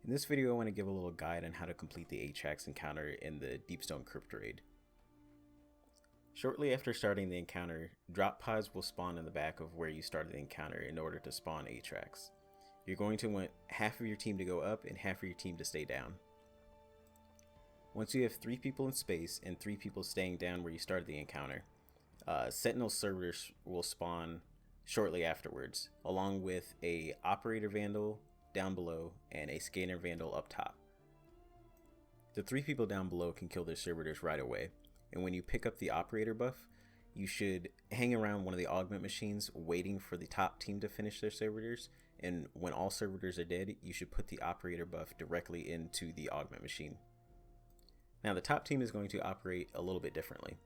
In this video, I want to give a little guide on how to complete the Atraks encounter in the Deepstone Crypt raid. Shortly after starting the encounter, drop pods will spawn in the back of where you started the encounter in order to spawn Atraks. You're going to want half of your team to go up and half of your team to stay down. Once you have 3 people in space and 3 people staying down where you started the encounter, Sentinel servers will spawn shortly afterwards, along with a Operator Vandal down below and a Scanner Vandal up top. The 3 people down below can kill their servitors right away, and when you pick up the Operator buff, you should hang around one of the augment machines waiting for the top team to finish their servitors, and when all servitors are dead, you should put the Operator buff directly into the augment machine. Now the top team is going to operate a little bit differently.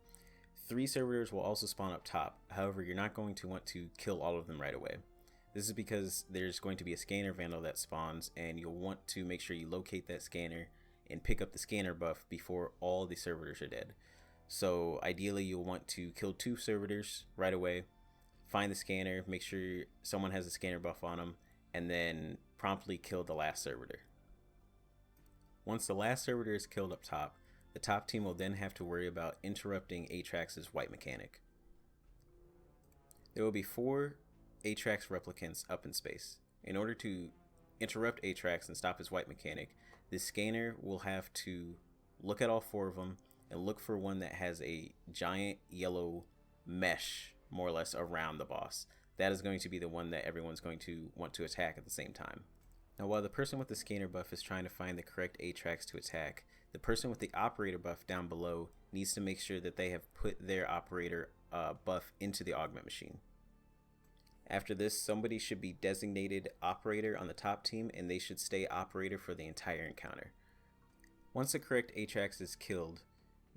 3 servitors will also spawn up top, however you're not going to want to kill all of them right away. This is because there's going to be a Scanner Vandal that spawns, and you'll want to make sure you locate that scanner and pick up the scanner buff before all the servitors are dead. So ideally you'll want to kill 2 servitors right away, find the scanner, make sure someone has a scanner buff on them, and then promptly kill the last servitor. Once the last servitor is killed up top, the top team will then have to worry about interrupting Atraks' white mechanic. There will be 4 Atraks replicants up in space. In order to interrupt Atraks and stop his white mechanic, the scanner will have to look at all 4 of them and look for one that has a giant yellow mesh, more or less, around the boss. That is going to be the one that everyone's going to want to attack at the same time. Now, while the person with the scanner buff is trying to find the correct Atraks to attack, the person with the operator buff down below needs to make sure that they have put their operator buff into the augment machine. After this, somebody should be designated operator on the top team, and they should stay operator for the entire encounter. Once the correct Atraks is killed,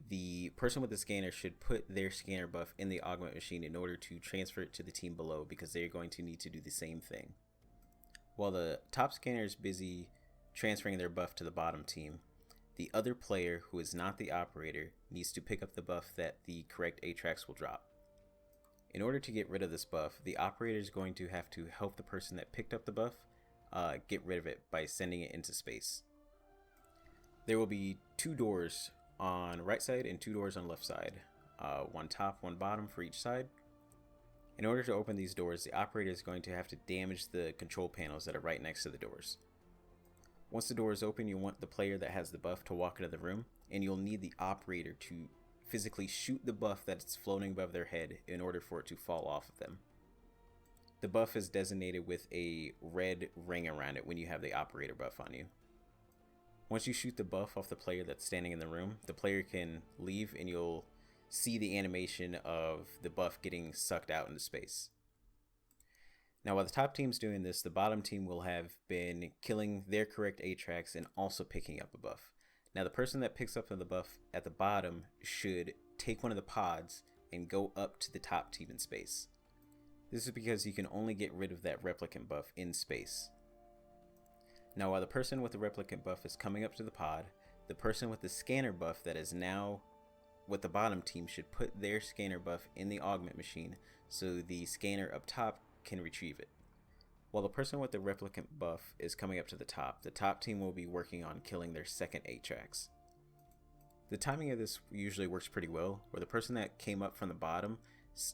the person with the scanner should put their scanner buff in the augment machine in order to transfer it to the team below, because they're going to need to do the same thing. While the top scanner is busy transferring their buff to the bottom team, the other player who is not the operator needs to pick up the buff that the correct Atraks will drop. In order to get rid of this buff, the operator is going to have to help the person that picked up the buff get rid of it by sending it into space. There will be 2 doors on the right side and 2 doors on the left side, one top, one bottom for each side. In order to open these doors, the operator is going to have to damage the control panels that are right next to the doors. Once the door is open, you want the player that has the buff to walk into the room, and you'll need the operator to physically shoot the buff that's floating above their head in order for it to fall off of them. The buff is designated with a red ring around it when you have the operator buff on you. Once you shoot the buff off the player that's standing in the room, the player can leave and you'll see the animation of the buff getting sucked out into space. Now while the top team's doing this, the bottom team will have been killing their correct Atraks and also picking up a buff. Now the person that picks up the buff at the bottom should take one of the pods and go up to the top team in space. This is because you can only get rid of that replicant buff in space. Now while the person with the replicant buff is coming up to the pod, the person with the scanner buff that is now with the bottom team should put their scanner buff in the augment machine so the scanner up top can retrieve it. While the person with the replicant buff is coming up to the top team will be working on killing their second Atraks. The timing of this usually works pretty well, where the person that came up from the bottom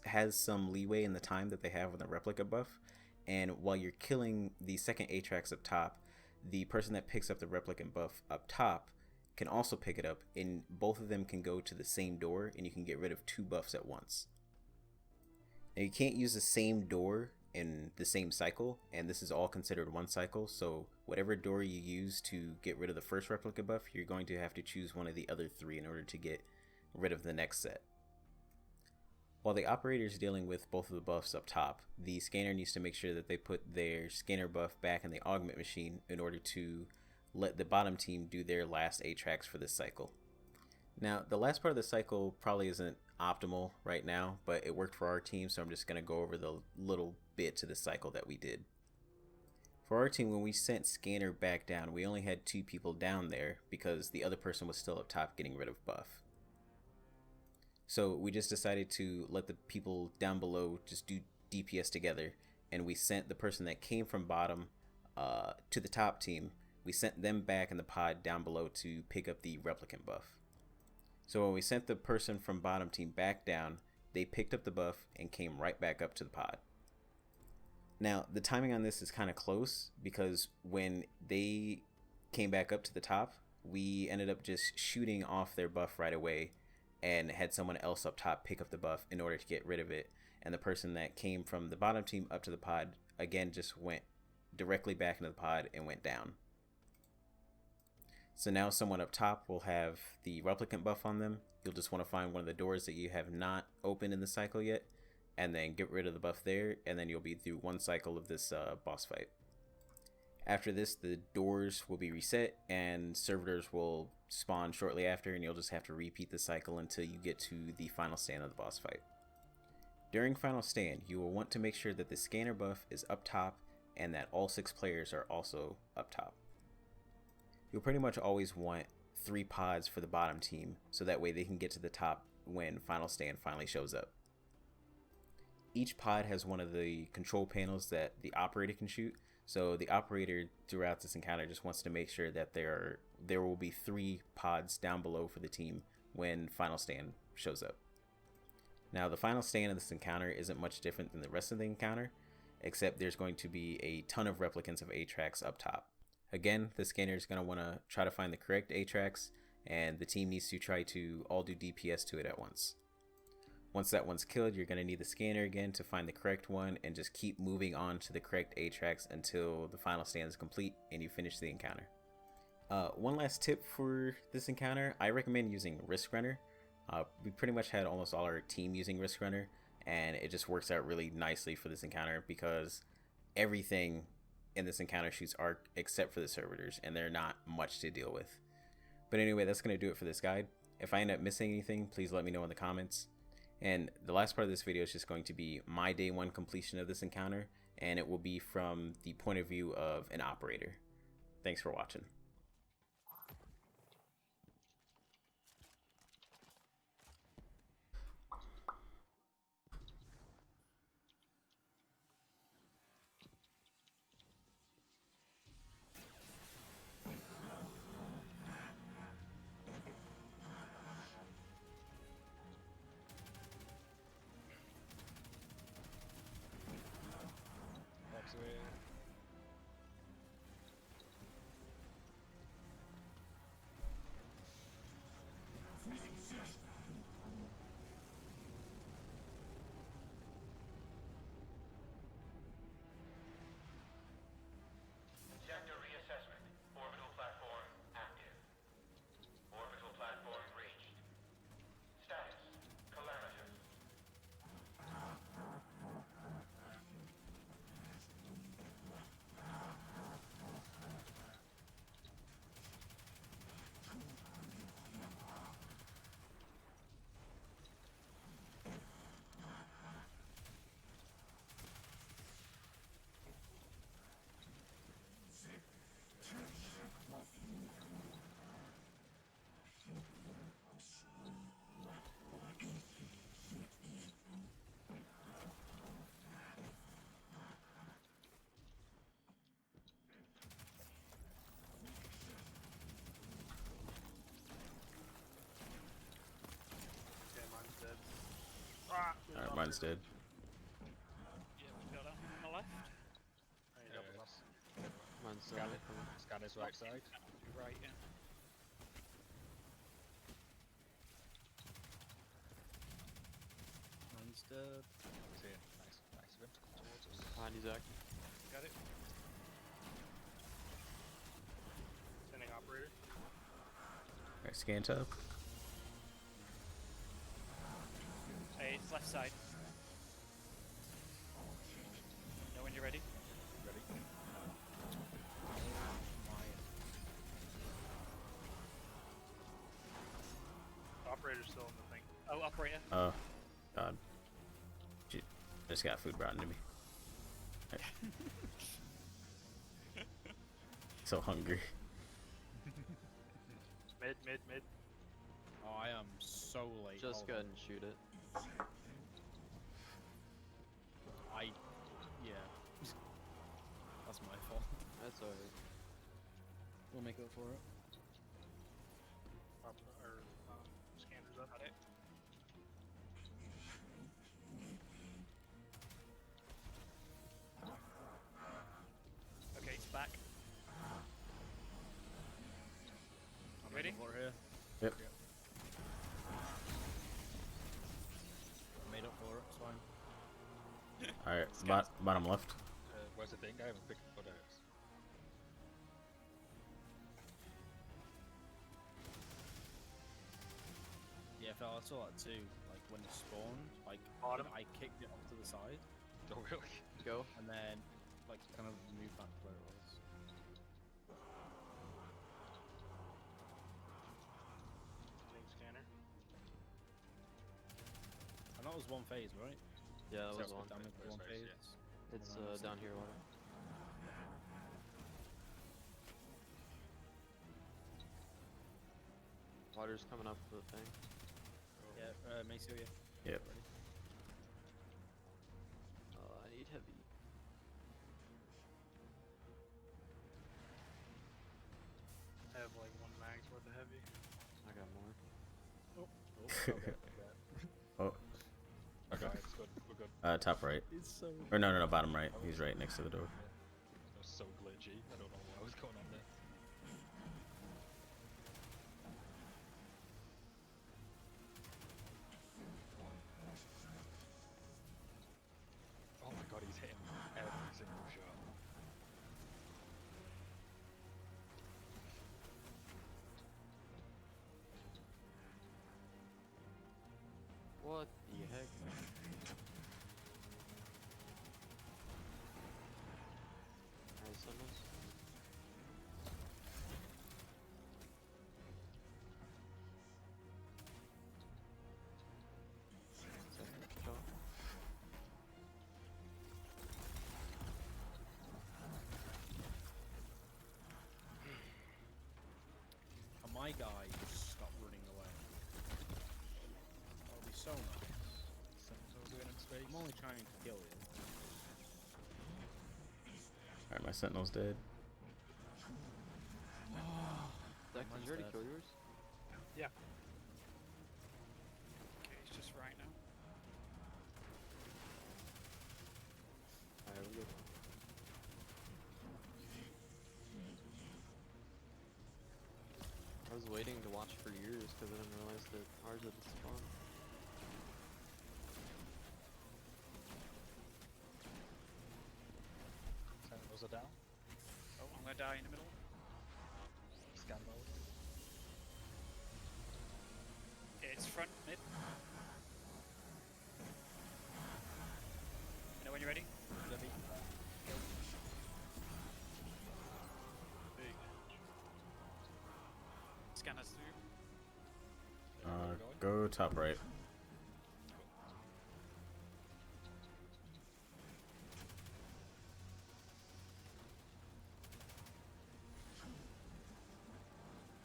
has some leeway in the time that they have with the replica buff, and while you're killing the second Atraks up top, the person that picks up the replicant buff up top can also pick it up, and both of them can go to the same door, and you can get rid of 2 buffs at once. Now you can't use the same door in the same cycle, and this is all considered one cycle, so whatever door you use to get rid of the first replica buff, you're going to have to choose one of the other 3 in order to get rid of the next set. While the operator is dealing with both of the buffs up top, the scanner needs to make sure that they put their scanner buff back in the augment machine in order to let the bottom team do their last Atraks for this cycle. Now, the last part of the cycle probably isn't optimal right now, but it worked for our team, so I'm just going to go over the little bit to the cycle that we did. For our team, when we sent scanner back down, we only had 2 people down there because the other person was still up top getting rid of buff. So we just decided to let the people down below just do DPS together, and we sent the person that came from bottom to the top team we sent them back in the pod down below to pick up the replicant buff. So when we sent the person from bottom team back down, they picked up the buff and came right back up to the pod. Now, the timing on this is kind of close because when they came back up to the top, we ended up just shooting off their buff right away and had someone else up top pick up the buff in order to get rid of it. And the person that came from the bottom team up to the pod, again, just went directly back into the pod and went down. So now someone up top will have the replicant buff on them. You'll just want to find one of the doors that you have not opened in the cycle yet, and then get rid of the buff there, and then you'll be through one cycle of this boss fight. After this, the doors will be reset and servitors will spawn shortly after, and you'll just have to repeat the cycle until you get to the final stand of the boss fight. During final stand, you will want to make sure that the scanner buff is up top and that all 6 players are also up top. You'll pretty much always want 3 pods for the bottom team, so that way they can get to the top when final stand finally shows up. Each pod has one of the control panels that the operator can shoot, so the operator throughout this encounter just wants to make sure that there will be 3 pods down below for the team when final stand shows up. Now, the final stand of this encounter isn't much different than the rest of the encounter, except there's going to be a ton of replicants of Atraks up top. Again, the scanner is going to want to try to find the correct Atraks, and the team needs to try to all do DPS to it at once. Once that one's killed, you're going to need the scanner again to find the correct one and just keep moving on to the correct Atraks until the final stand is complete and you finish the encounter. One last tip for this encounter, I recommend using Risk Runner. We pretty much had almost all our team using Risk Runner, and it just works out really nicely for this encounter because everything in this encounter shoots arc except for the servitors, and they're not much to deal with. But anyway, that's going to do it for this guide. If I end up missing anything, please let me know in the comments. And the last part of this video is just going to be my day 1 completion of this encounter, and it will be from the point of view of an operator. Thanks for watching. Sector reassessment. Orbital platform active. Orbital platform reached. Status: calamitous. Alright, mine's dead. Yeah, we got him on the left. Mine's Scanner's right side. Right, yeah. Mine's dead. See ya. Nice of him to come towards us. Behind you, Zach. Got it. Sending operator. Alright, scan tub. Hey, it's left side. Know when you're ready. Ready? Operator's still in the thing. Oh, operator. Oh, God. Shit. I just got food brought into me. So hungry. Mid. Oh, I am so late. Just Hold go on. ahead and shoot it. Yeah. That's my fault. That's alright. We'll make up for it. Scanners up. Got it. Okay, it's back. I'm Ready? making up for it here. Yep. Made up for it, it's fine. Alright, bottom left. Where's the thing? I haven't picked what it is. Yeah, Phil, I saw that too. Like when it spawned, like Bottom. I kicked it off to the side, Oh, really? Go. and then like kind of moved back to where it was. Using scanner. And that was one phase, right? Yeah, that was So one. damage for one First phase, phase. It's And then down here, water. Water's coming up the thing. Yeah, Maceo, yeah. Yep. Ready? I need heavy. I have like 1 mag's worth of heavy. I got more. Oh, okay. Oh, Okay, it's good. We're good. top right. It's so. Or no, bottom right. He's right next to the door. That was so glitchy. I don't know what was going on there. Oh my god, he's hitting every single shot. What the heck? Alright, Simmons. Second shot. And my guy just stopped running away. That'll be so nice. Sentinels are in space. I'm only trying to kill you. Alright, my sentinel's dead. Dex, did Mine's you already dead. kill yours? Yeah. Okay, it's just right now. Alright, we're good. I was waiting to watch for yours because I didn't realize that ours had spawned. Sentinels are down. Oh, I'm gonna die in the middle. Scan mode. Okay, it's front, mid. You know when you're ready? Ready? Big. Scanners through. Where we're going? Go top right.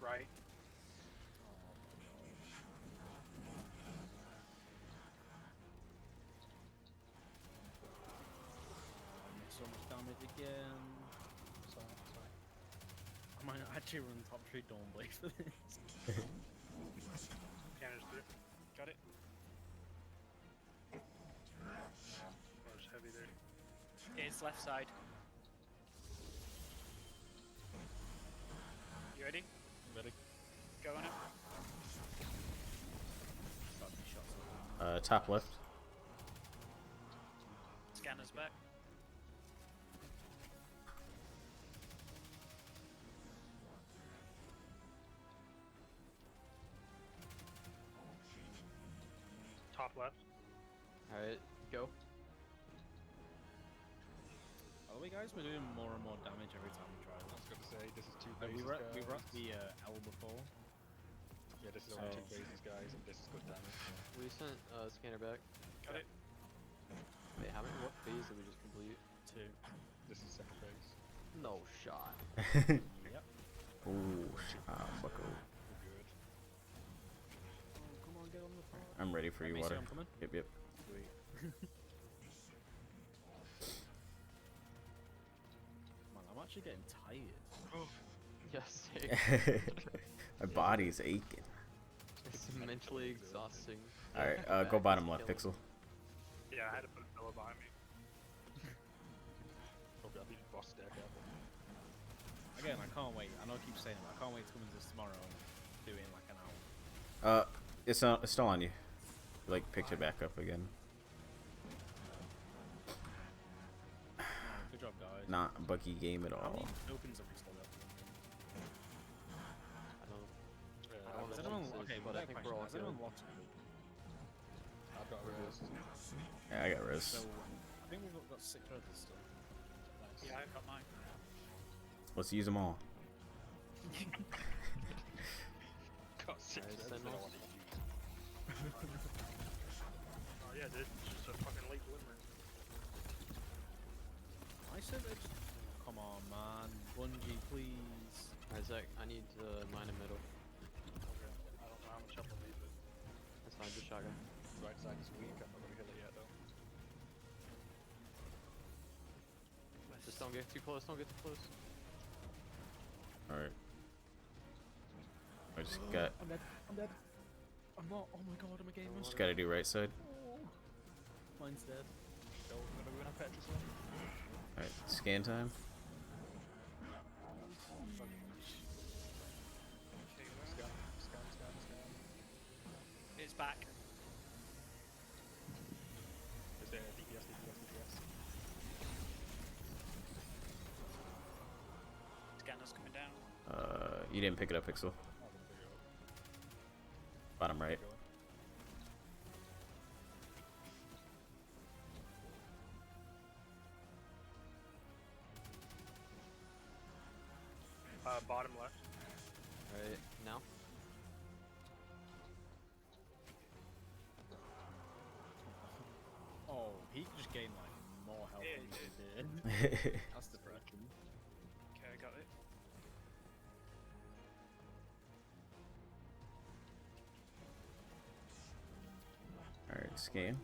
Right. I made so much damage again. Sorry. I might actually run top 3 Dawnblade for this. Scanners through. Got it. Oh, there's heavy there. Okay, it's left side. You ready? Ready? Go on it. Got these shots up. Top left. Scanners back. Top left. Alright, go. By the way, guys, we're doing more and more damage every time we try I this. was gonna say, this is two We bases, were at guys. the L before. Yeah, this is only two So- bases, guys, and this is good damage. We sent scanner back. Got it. Wait, how many? What phase did we just complete? 2. This is second phase. No shot. Yep. Ooh, bucko. We're good. Oh, come on, get on the front. I'm ready for you, Macy, water. I'm coming. Yep. Sweet. Man, I'm actually getting tired. Oh, Yes, My body's aching. it's mentally exhausting. Alright, Back go is bottom left, killing Pixel. Yeah, I had to put a pillow behind me. Okay, I think boss there, careful. Again, I can't wait. I know I keep saying it, but I can't wait to come into this tomorrow and do it in like an hour. It's still on you. Like, picked it back up again. Good job, guys. Not a buggy game at How all. many tokens have we still got? I don't know. Yeah, I don't Has know anyone, what this is, okay, but I better think question. we're all Has anyone good. lost? I've got a resist. Yeah, I got res. So, I think we've got 6 others still. Nice. Yeah, I've got mine. Let's use them all. Got 6 Alright, reds send that I us. want to use. Oh yeah, dude, it's just a fucking late bloomer. I said it. Come on, man. Bungie, please. Isaac, I need to mine a middle. Okay. I don't know how much help I need, but That's fine, just shotgun. Right side is weak, I'm not going to kill it yet though. Just don't get too close, don't get too close. Alright. I just got. I'm dead. I'm dead. I'm not. Oh my god, I'm a gamer. Just gotta do right side. Mine's dead. So, I'm going to win a Petrus one. Alright, scan time. Scan, scan, scan, scan. it's back. Is there DPS, DPS, DPS? Scanner's coming down. You didn't pick it up, Pixel. I'm going to figure it out. Bottom right. Going. Bottom left. Alright, now? Oh, he just gained like more health Yeah, than he you did. That's depressing. Okay, I got it. Alright, scan.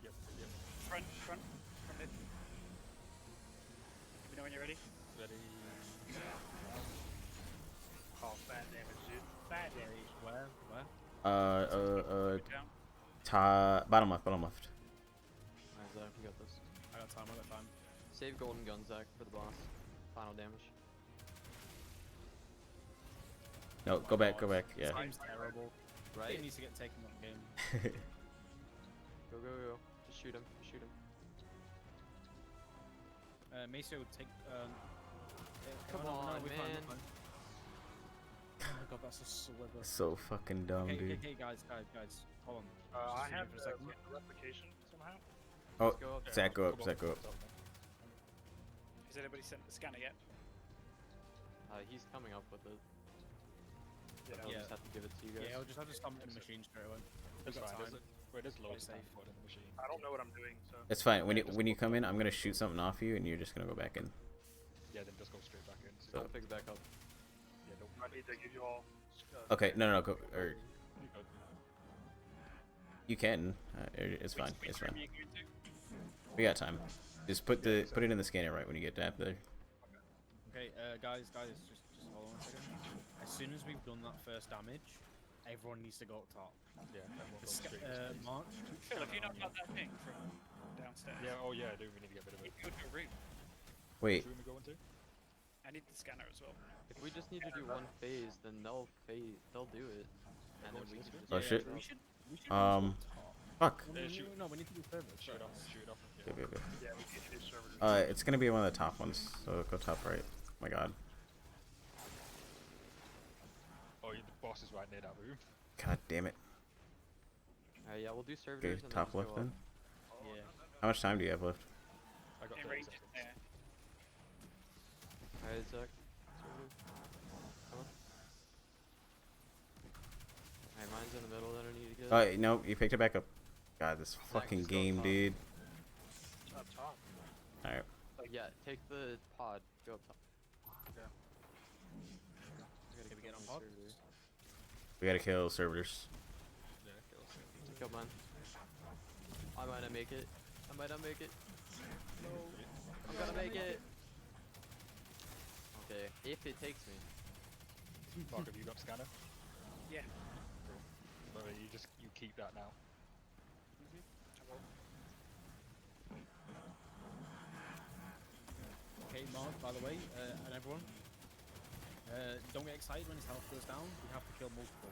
Yep, yep. Front mid. Let me know when you're ready. Ready? Oh, bad damage, dude. Bad damage. Where? Down. Bottom left, bottom left. Alright, Zach, you got this. I got time, I got time. Save golden gun, Zach, for the boss. Final damage. No, go back, go back. Yeah. This game's terrible. Right? It needs to get taken off the game. Go, go, go. Just shoot him, just shoot him. Maceo would take. Come no, on, we're fine, man. we're fine. Oh my god, that's a sliver. So fucking dumb, Okay, dude. okay, guys, hold on. I Just have for a the second. replication somehow. Oh, Go up. Zach, go up, Zach, go up. Has anybody sent the scanner yet? He's coming up with it. Yeah. I'll Yeah. just have to give it to you guys. Yeah, I'll just have to stomp in the machine straight away. It's We've got fine, time. there's loads of Play time safe. for it in the machine. I don't know what I'm doing, so. It's fine. When you come in, I'm gonna shoot something off you, and you're just gonna go back in. Yeah, then just go straight back in. So- I'll pick it back up. Yeah, don't I need to give you all. Okay, no, go. Or you go. you can. It's fine. Which It's room fine. are you going to? We got time. Just put it in the scanner right when you get that there. Okay, guys, just hold on a second. As soon as we've done that first damage, everyone needs to go up top. Yeah, everyone goes Sca- straight to space. March. Phil, have you not got that thing from downstairs? Yeah, oh yeah, I do. We need to get rid of You it. go to a room. Wait. Which room we going to? I need the scanner as well. If we just need to do one phase, then they'll do it. And then we can just Oh, shit. We should Fuck. No, Yeah, shoot. no, we need to do further. Shoot it off, shoot it off. Go, Yeah. go, go. Yeah, we need to do server. It's gonna be one of the top ones. So go top right. Oh my god. Oh, the boss is right near that room. God damn it. yeah, we'll do Okay, servitors and top then left just go then. up. Yeah. How much time do you have left? I got In 30 range, seconds. yeah. Alright, Zach. Servitors. Come on. Alright, mine's in the middle that I need to get. No, you picked it back up. God, this fucking just go game, top. dude. Up top. Alright. Yeah, take the pod. Go up top. Okay. I gotta Can we kill get on my pod? servitors. We gotta kill servitors. Yeah, kill us. Kill mine. I might not make it. I might not make it. No. I'm gonna make it. Okay, If it takes me. Mark, have you got scanner? Yeah. So you keep that now. I will. Okay, Mark, by the way, and everyone, don't get excited when his health goes down. You have to kill multiple.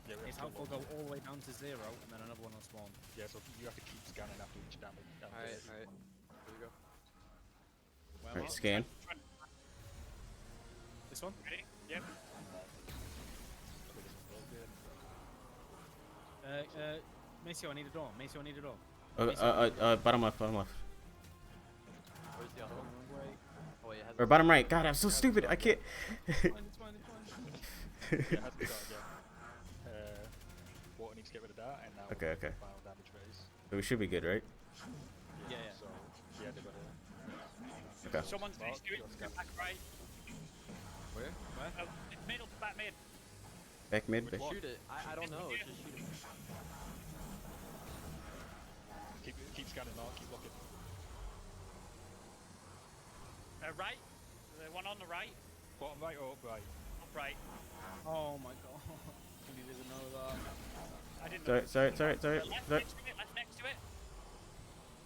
Yeah, we His have health to will go all the way down to 0, and then another one will spawn. Yeah, so you have to keep scanning after each damage. Alright, alright. Here we go. Where, Alright, Mark? scan. This one? Ready? Yep. Maceo, I need a door. Maceo, I need a door. Bottom left, bottom left. Where's the other one? Oh wait, it has Or bottom right. God, I'm so stupid. I can't. It's fine, it's fine. Yeah, it has to be done again. Water needs to get rid of that, and now Okay, okay. final damage phase. We should be good, right? Yeah. So, yeah, they've got it. Okay. Someone's Mark, doing you're scanning. back right. Where? Oh, middle, back mid. Back mid. Which Back. one? Shoot it. I don't know. Just shoot it. Keep scanning, Mark. Keep looking. Right. The one on the right. Bottom right or up right? Up right. Oh my god. You didn't know that. I didn't know. Sorry. Left Sorry. next to it. Left next to it.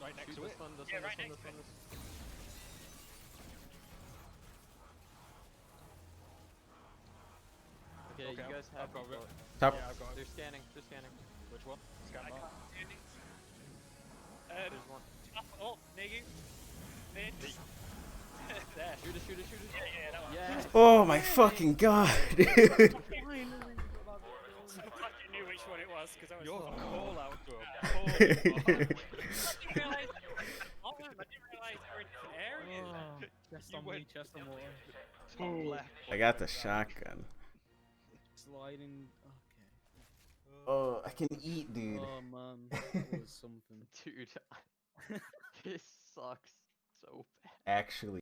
Right next Shoot to this it. one, this Yeah, one, right this one, next this to one, it. this Okay, Okay, you guys have I've got the it. boat. Top. Yeah, I've got it. They're scanning, they're scanning. Which one? Scan I Mark. can't see anything. There's one. Top, oh, near you. Mid. There. Shoot it, shoot it, shoot it. Yeah, that one. Yeah. Oh my fucking god, dude. I fucking knew which one it was because I was. Your call out to a I didn't realise. I didn't realise they were in different areas. Oh, chest on me, went- chest on water. top left. I got the shotgun. Sliding. Okay. Oh, I can eat, dude. Oh man, that was something. Dude, this sucks so bad. Actually.